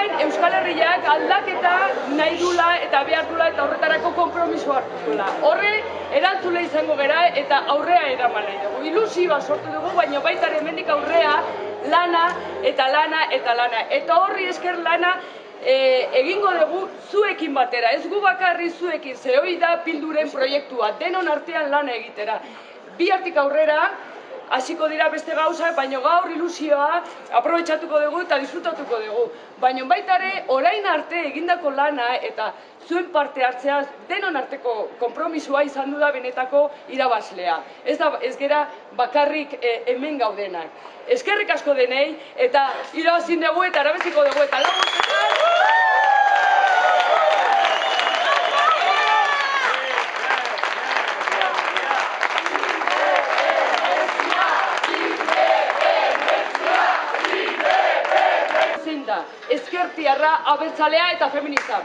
hemen Euskal Herriak aldaketa nahi dula eta behar dula eta horretarako konpromiso hartu dula. Horre erantzule izango gera eta aurrea eraman nahi dugu. Ilusioa sortu dugu, baina baita ere hemendik aurrea lana eta lana eta lana. Eta horri esker lana egingo dugu zuekin batera, ez gu bakarri zuekin, ze hori da Bilduren proiektua, denon artean lana egitera. Bihartik aurrera, hasiko dira beste gauza, baina gaur ilusioa aprobetxatuko dugu eta disfrutatuko dugu. Baina baita ere, orain arte egindako lana eta zuen parte hartzea denon arteko konpromisoa izan du da benetako irabazlea. Ez gera bakarrik hemen gaudenak. Eskerrik asko denei eta irabazin dugu eta arabeziko dugu eta laguntzetan. Ezkertiarra, abertzalea eta feminista.